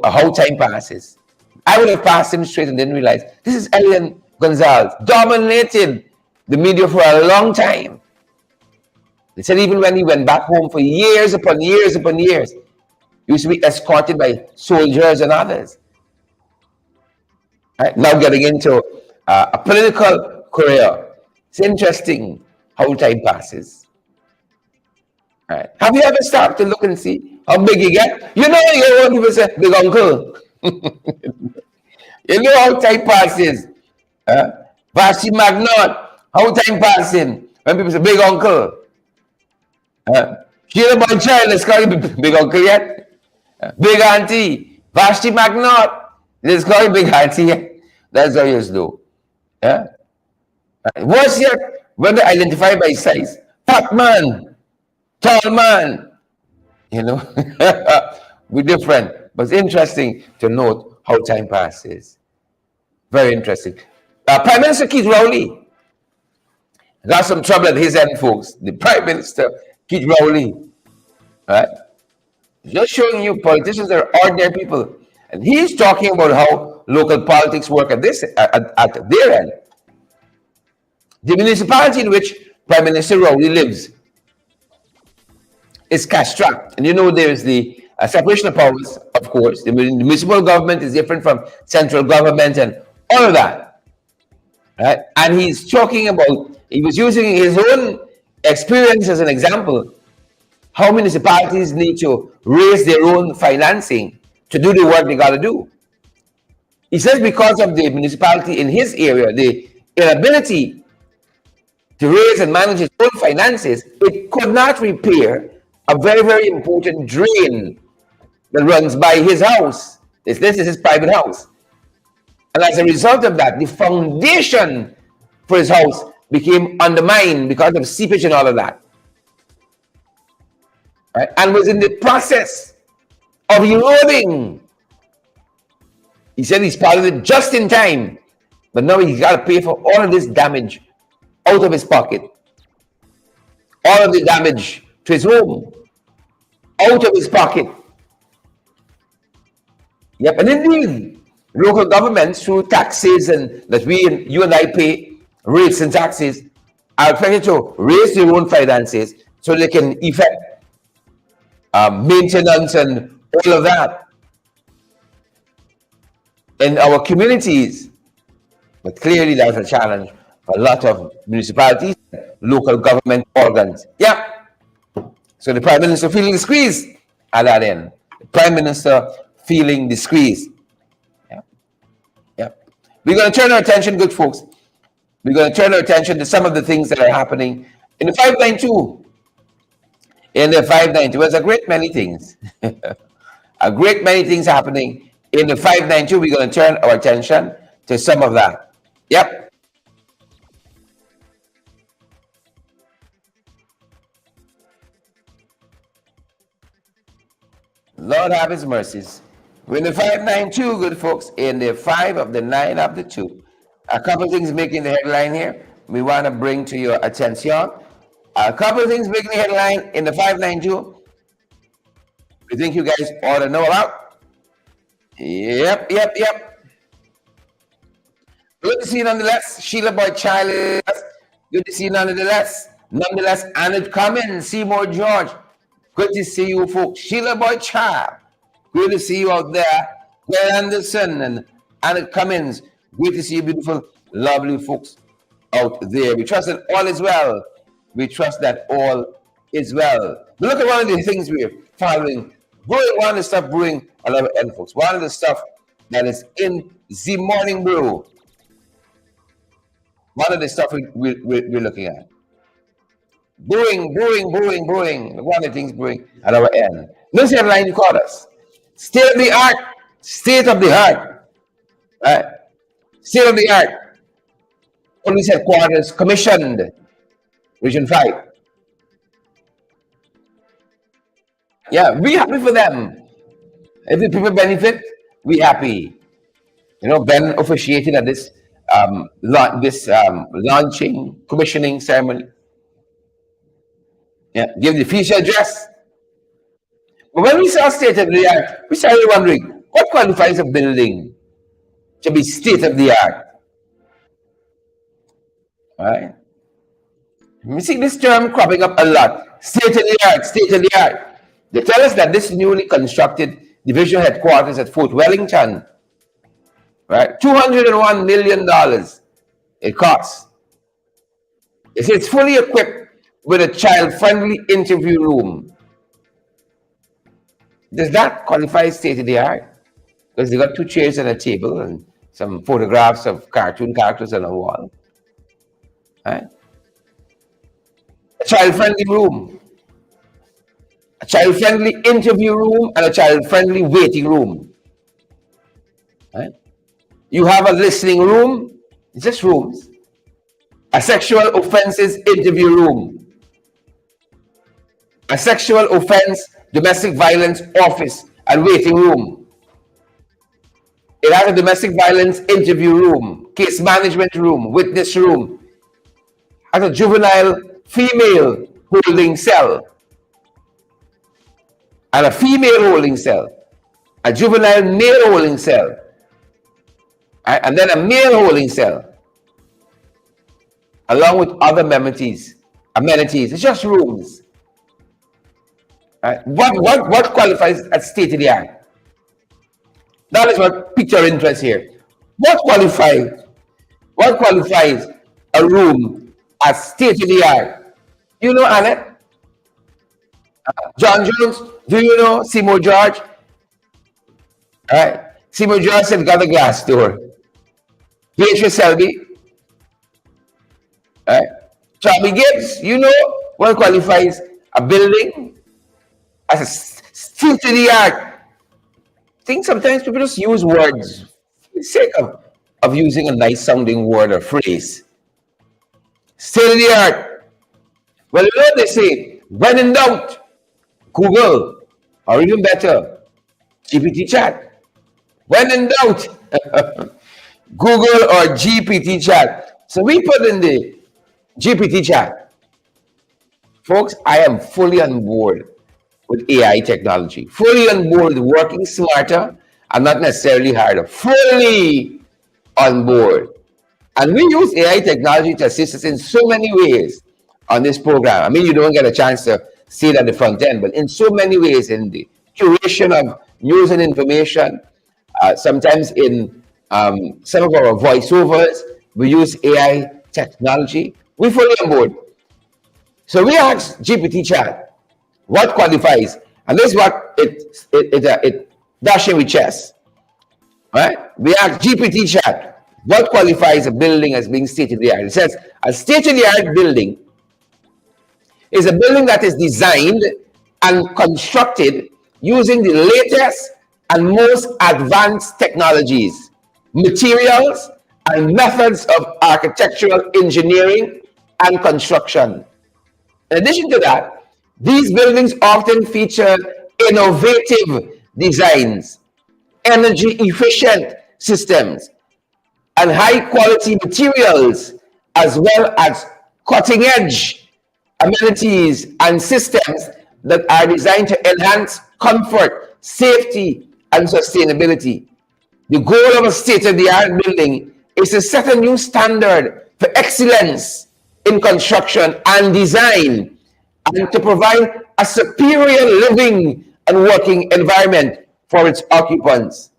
how time passes. I would have passed him straight and didn't realize this is Elian Gonzalez, dominated the media for a long time. They said even when he went back home for years upon years upon years, he used to be escorted by soldiers and others. Right? Now getting into a political career. It's interesting how time passes. Right? Have you ever started to look and see how big you get? You what people say, big uncle. You know how time passes. Vashti Magnot, how time passing when people say big uncle. Sheila Boy Child, let's call you big uncle yet. Big auntie, Vashti Magnot, let's call you big auntie yet. That's how you do. What's yet? When they identify by size, fat man, tall man, we're different. But it's interesting to note how time passes. Very interesting. Prime Minister Keith Rowley got some trouble at his end, folks. The Prime Minister Keith Rowley, right? Just showing you politicians are ordinary people, and he's talking about how local politics work at their end. The municipality in which Prime Minister Rowley lives is cash-strapped, and there's the separation of powers. Of course, the municipal government is different from central government and all of that, right? And he's talking about, he was using his own experience as an example, how municipalities need to raise their own financing to do the work they got to do. He says because of the municipality in his area, the inability to raise and manage its own finances, it could not repair a very, very important drain that runs by his house. This is his private house. And as a result of that, the foundation for his house became undermined because of seepage and all of that. Right? And was in the process of eroding. He said he's part of it just in time, but now he's got to pay for all of this damage out of his pocket. All of the damage to his home out of his pocket. Yep, and indeed, Local governments through taxes and that you and I pay, rates and taxes, are expected to raise their own finances so they can effect maintenance and all of that in our communities. But clearly that's a challenge for a lot of municipalities, local government organs. Yeah. So the Prime Minister feeling the squeeze at that end. The Prime Minister feeling the squeeze. Yeah. Yeah. We're going to turn our attention, good folks. We're going to turn our attention to some of the things that are happening in the 592. In the 592, there's a great many things. A great many things happening in the 592. We're going to turn our attention to some of that. Yep. Lord have his mercies. We're in the 592, good folks, in the 5 of the 9 of the 2. A couple of things making the headline here. We want to bring to your attention. A couple of things making the headline in the 592. We think you guys ought to know about. Yep. Good to see you nonetheless. Sheila Boy Charlie. Good to see you nonetheless. Nonetheless, Annette Cummins, Seymour George. Good to see you folks. Sheila Boy Charlie. Good to see you out there. Claire Anderson and Annette Cummins. Good to see you beautiful, lovely folks out there. We trust that all is well. We trust that all is well. But look at one of the things we're following. One of the stuff brewing a lot of end folks. One of the stuff that is in the morning brew. One of the stuff we're looking at. Brewing. One of the things brewing at our end. Notice the headline you called us. State of the art. Right? State of the art. Police headquarters commissioned. Region 5. Yeah, we happy for them. If the people benefit, we happy. You know, Ben officiated at this launching, commissioning ceremony. Yeah, give the official address. But when we saw state of the art, we started wondering, what qualifies a building to be state of the art? All right? We see this term cropping up a lot. State of the art. They tell us that this newly constructed division headquarters at Fort Wellington, right? $201 million it costs. It's fully equipped with a child-friendly interview room. Does that qualify state of the art? Because they got 2 chairs and a table and some photographs of cartoon characters on the wall. Right? A child-friendly room. A child-friendly interview room and a child-friendly waiting room. Right? You have a listening room, it's just rooms. A sexual offenses interview room. A sexual offense, domestic violence office and waiting room. It has a domestic violence interview room, case management room, witness room. Has a juvenile female holding cell. And a female holding cell, a juvenile male holding cell, and then a male holding cell, along with other amenities. It's just rooms. Right? What qualifies as state of the art? That is what piqued your interest here. What qualifies a room as state of the art? You know, Annette? John Jones, do you know Seymour George? All right. Seymour George said got a glass door. Beatrice Selby. All right. Charlie Gibbs, you know what qualifies a building as a state of the art? I think sometimes people just use words for the sake of using a nice sounding word or phrase. State of the art. Well, you know what they say, when in doubt, Google, or even better, GPT chat. When in doubt, Google or GPT chat. So we put in the GPT chat. Folks, I am fully on board with AI technology, fully on board with working smarter and not necessarily hired, are fully on board. And we use AI technology to assist us in so many ways on this program. I mean, you don't get a chance to see it at the front end, but in so many ways, in the curation of news and information, sometimes in some of our voiceovers, we use AI technology. We're fully on board. So we asked GPT chat, what qualifies? And this is what it dashing with chess, right? We asked GPT chat, what qualifies a building as being state-of-the-art? It says, a state-of-the-art building is a building that is designed and constructed using the latest and most advanced technologies, materials, and methods of architectural engineering and construction. In addition to that, these buildings often feature innovative designs, energy efficient systems, and high quality materials, as well as cutting edge amenities and systems that are designed to enhance comfort, safety, and sustainability. The goal of a state-of-the-art building is to set a new standard for excellence in construction and design, and to provide a superior living and working environment for its occupants.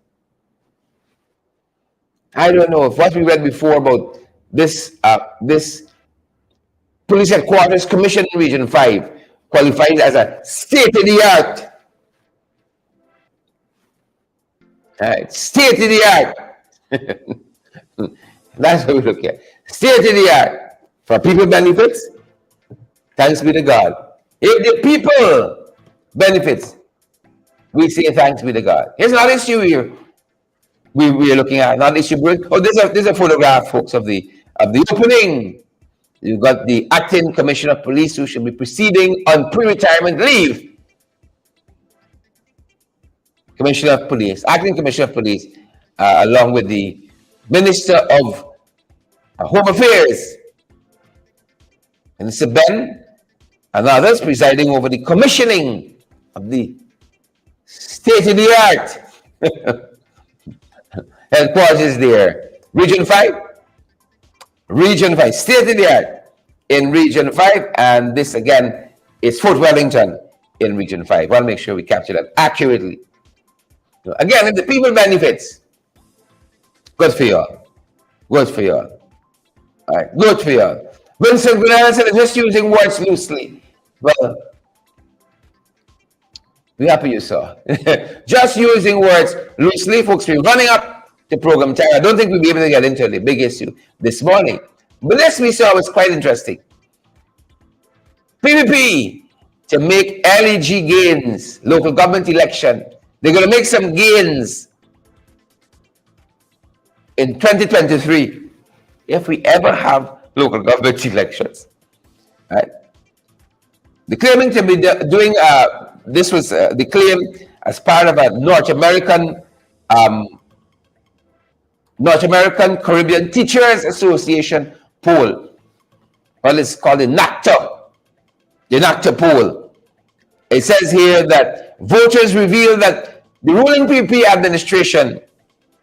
I don't know if what we read before about this police headquarters commission in Region 5 qualifies as a state-of-the-art. State-of-the-art. That's what we look at. State-of-the-art. For people benefits, thanks be to God. If the people benefits, we say thanks be to God. Here's another issue here we're looking at. Another issue. Oh, there's a photograph, folks, of the opening. You've got the acting commissioner of police who should be proceeding on pre-retirement leave. Commissioner of Police, acting Commissioner of Police, along with the Minister of Home Affairs, and Mr. Ben, and others presiding over the commissioning of the state-of-the-art headquarters there. Region 5, state-of-the-art in Region 5, and this again is Fort Wellington in Region 5. I want to make sure we capture that accurately. Again, if the people benefits, good for you all. Good for you all. All right, good for you all. Vincent Guinella said, just using words loosely. Well, we happy you saw. Just using words loosely, folks. We're running up the program time. I don't think we'll be able to get into the big issue this morning. But this we saw was quite interesting. PPP to make LEG gains, local government election. They're going to make some gains in 2023 if we ever have local government elections. Right? They're claiming to be doing, this was the claim as part of a North American Caribbean Teachers Association poll. Well, it's called the NACTA poll. It says here that voters reveal that the ruling PPP administration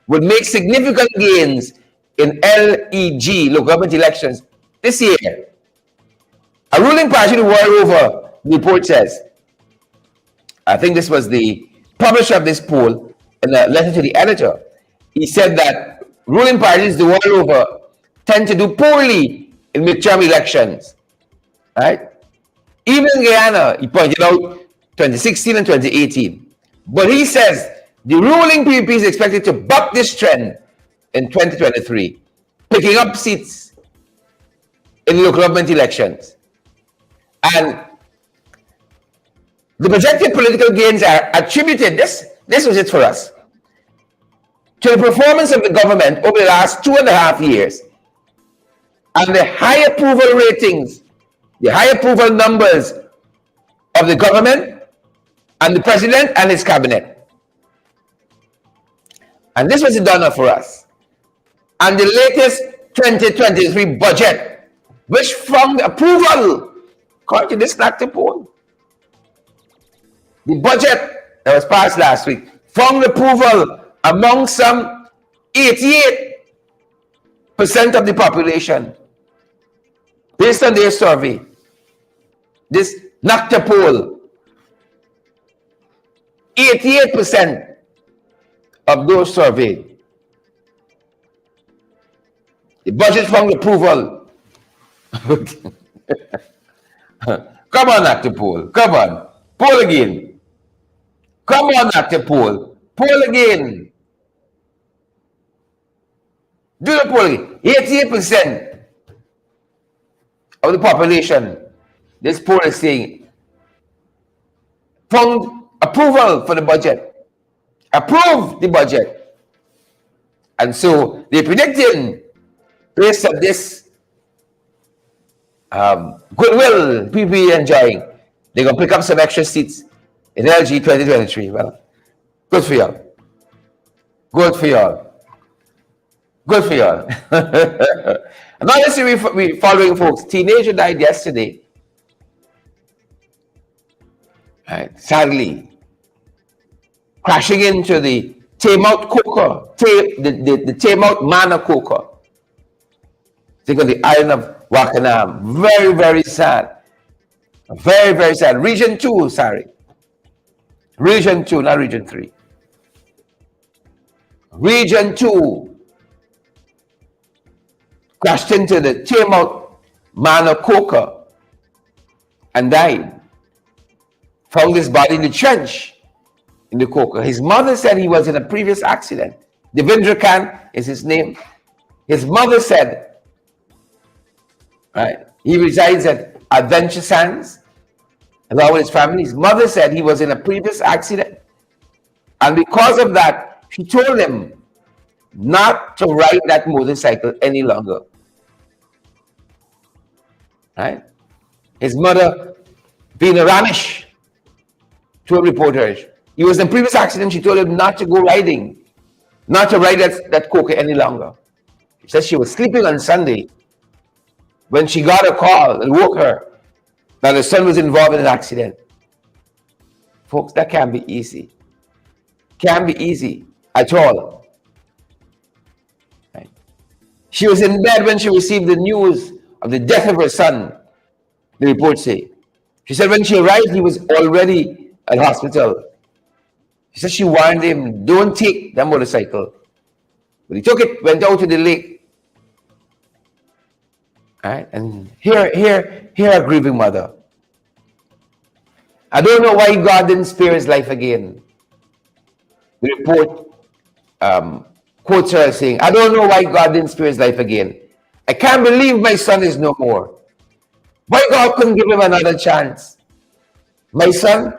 would make significant gains in LEG, local government elections, this year. A ruling party the world over, the report says. I think this was the publisher of this poll in a letter to the editor. He said that ruling parties the world over tend to do poorly in midterm elections. Right? Even in Guyana, he pointed out 2016 and 2018. But he says the ruling PPP is expected to buck this trend in 2023, picking up seats in local government elections. And the projected political gains are attributed, this was it for us, to the performance of the government over the last 2.5 years and the high approval ratings, the high approval numbers of the government and the president and his cabinet. And this was done for us. And the latest 2023 budget, which found approval, according to this NACTA poll, the budget that was passed last week found approval among some 88% of the population, based on their survey, this NACTA poll, 88% of those surveyed, the budget fund approval. Come on, NACTA poll. Come on. Poll again. Come on, NACTA poll. Poll again. Do the poll again. 88% of the population, this poll is saying, found approval for the budget. Approve the budget. And so they're predicting, based on this goodwill people are enjoying, they're going to pick up some extra seats in LG 2023. Well, good for y'all. Good for y'all. Good for y'all. Another series we following, folks. Teenager died yesterday. Right, sadly, crashing into the Tameout Coker, the Tameout Manor Coker. Think of the island of Wakanam. Very, very sad. Very, very sad. Region 2, sorry. Region 2, not Region 3. Region 2 crashed into the Tameout Manor Coker and died. Found his body in the trench in the coker. His mother said he was in a previous accident. Devendra Khan is his name. His mother said, right, he resides at Adventure Sands along with his family. His mother said he was in a previous accident. And because of that, she told him not to ride that motorcycle any longer. Right? His mother, being a Ramish, told reporters he was in a previous accident. She told him not to go riding, not to ride that coker any longer. She said she was sleeping on Sunday when she got a call and woke her that her son was involved in an accident. Folks, that can't be easy. Can't be easy at all. Right? She was in bed when she received the news of the death of her son, the reports say. She said when she arrived, he was already at hospital. She said she warned him, don't take that motorcycle. But he took it, went out to the lake. All right? And here a grieving mother. I don't know why God didn't spare his life again. The report quotes her as saying, I don't know why God didn't spare his life again. I can't believe my son is no more. Why God couldn't give him another chance? My son,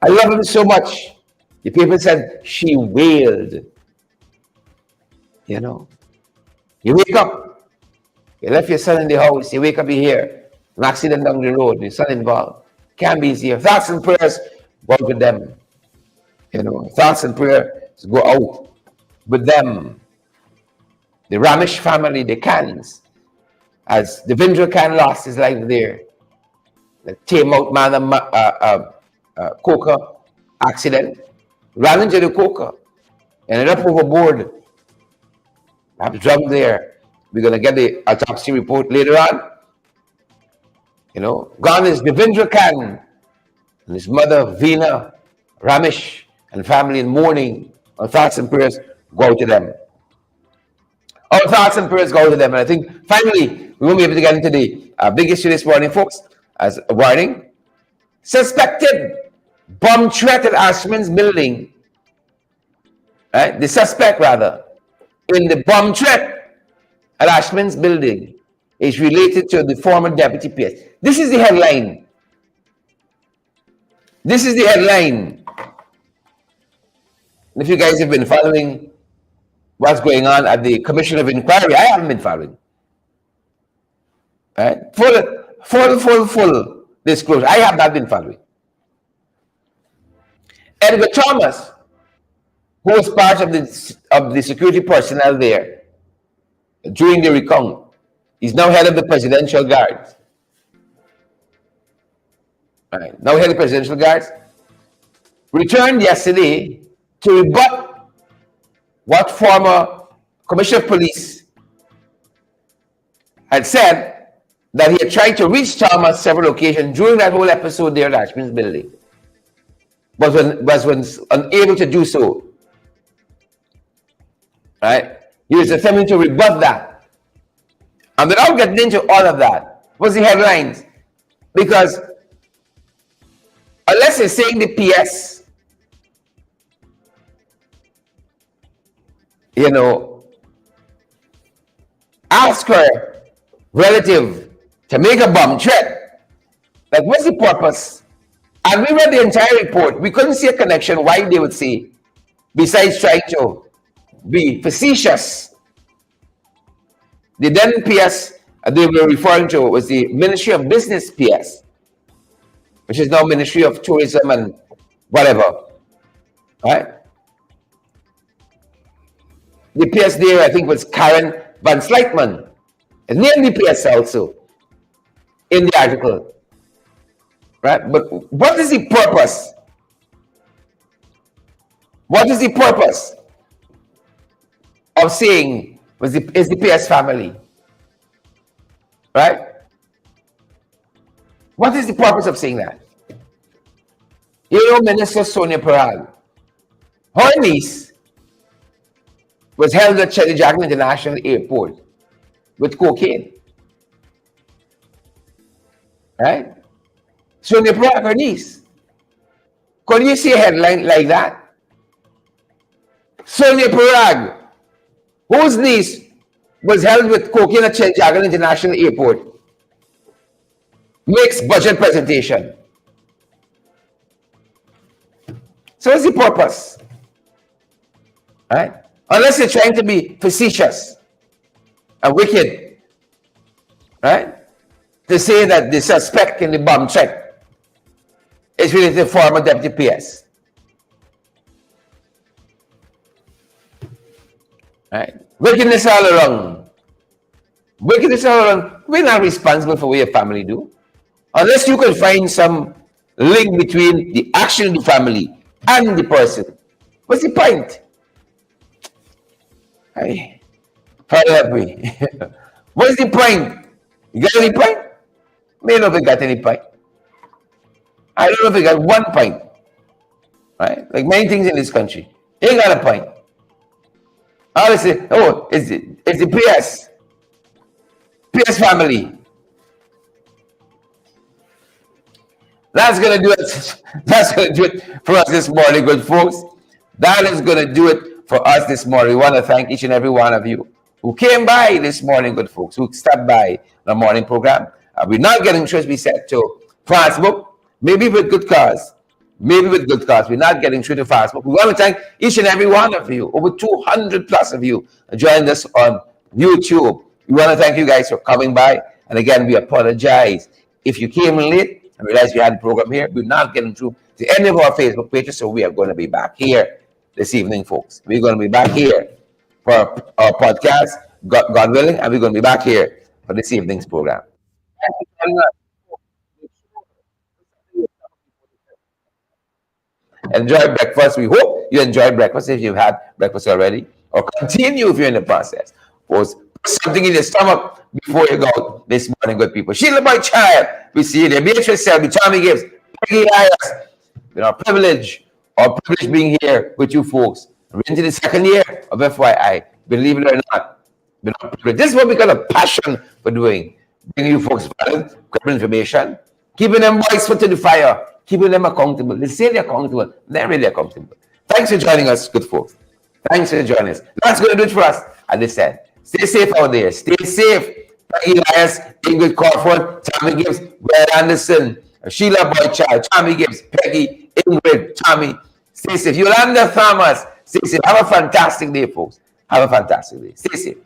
I love him so much. The people said she wailed. You know, you wake up, you left your son in the house, you wake up, you hear an accident down the road, your son involved. Can't be easier. Thoughts and prayers go out with them. You know, thoughts and prayers go out with them. The Ramesh family, the Khans, as Devendra Khan lost his life there, the Tameout Manor coker accident, ran into the coker, ended up overboard. I'm drunk there. We're going to get the autopsy report later on. You know, gone is Devendra Khan and his mother, Veena, Ramesh, and family in mourning. Our thoughts and prayers go out to them. Our thoughts and prayers go out to them. And I think finally, we won't be able to get into the big issue this morning, folks. As a warning, suspected bomb threat at Ashman's building. Right? The suspect, rather, in the bomb threat at Ashman's building is related to the former deputy PS. This is the headline. This is the headline. If you guys have been following what's going on at the Commission of Inquiry, I haven't been following. Right? Full disclosure. I have not been following. Edgar Thomas, who was part of the security personnel there during the recount, is now head of the Presidential Guards. Right. Now head of the Presidential Guards returned yesterday to rebut what former commissioner of police had said that he had tried to reach Tom on several occasions during that whole episode there at Ashman's building, but was unable to do so. Right? He was attempting to rebut that. And without getting into all of that, what's the headlines? Because unless you're saying the PS, you know, ask her relative to make a bomb threat, like what's the purpose? And we read the entire report. We couldn't see a connection why they would say, besides trying to be facetious. The then PS they were referring to was the Ministry of Business PS, which is now Ministry of Tourism and whatever. Right? The PS there, I think, was Karen Van Slytman. It's named the PS also in the article. Right? But what is the purpose? What is the purpose of saying is the PS family? Right? What is the purpose of saying that? You know, Minister Sonia Parag, her niece was held at Chelly Jackson International Airport with cocaine. Right? Sonia Parag, her niece. Could you see a headline like that? Sonia Parag, whose niece was held with cocaine at Chelly Jackson International Airport, makes budget presentation. So what's the purpose? Right? Unless you're trying to be facetious and wicked, right? To say that the suspect in the bomb threat is really the former deputy PS. Right? Wickedness all around. Wickedness all around. We're not responsible for what your family do. Unless you can find some link between the action of the family and the person. What's the point? Hey, follow me. What's the point? You got any point? May not have got any point. I don't know if you got one point. Right? Like many things in this country. You ain't got a point. All they say, oh, it's the PS family. That's gonna do it. That's gonna do it for us this morning, good folks. That is gonna do it for us this morning. We want to thank each and every one of you who came by this morning, good folks, who stopped by the morning program. We're not getting through, as we said, to Facebook, maybe with good cause. Maybe with good cause. We're not getting through to Facebook. We want to thank each and every one of you, over 200 plus of you joined us on YouTube. We want to thank you guys for coming by. And again, we apologize if you came late and realized we had the program here. We're not getting through to any of our Facebook pages, so we are going to be back here this evening, folks. We're going to be back here for our podcast, God willing, and we're going to be back here for this evening's program. Enjoy breakfast. We hope you enjoyed breakfast if you've had breakfast already, or continue if you're in the process. Put something in your stomach before you go this morning, good people. Sheila Boy Child, we see you there. Beatrice Selby, Tommy Gibbs, Peggy Ayers. Our privilege being here with you folks. We're into the second year of FYI. Believe it or not. This is what we call a passion for doing. Bringing you folks valid, credible information, keeping them boys foot to the fire, keeping them accountable. They say they're accountable. They're really accountable. Thanks for joining us, good folks. Thanks for joining us. That's going to do it for us. As they said, stay safe out there. Stay safe. Peggy Elias, Ingrid Crawford, Tommy Gibbs, Brad Anderson, Sheila Boy Child, Tommy Gibbs, Peggy, Ingrid, Tommy. Stay safe. Yolanda Thomas, stay safe. Have a fantastic day, folks. Have a fantastic day. Stay safe.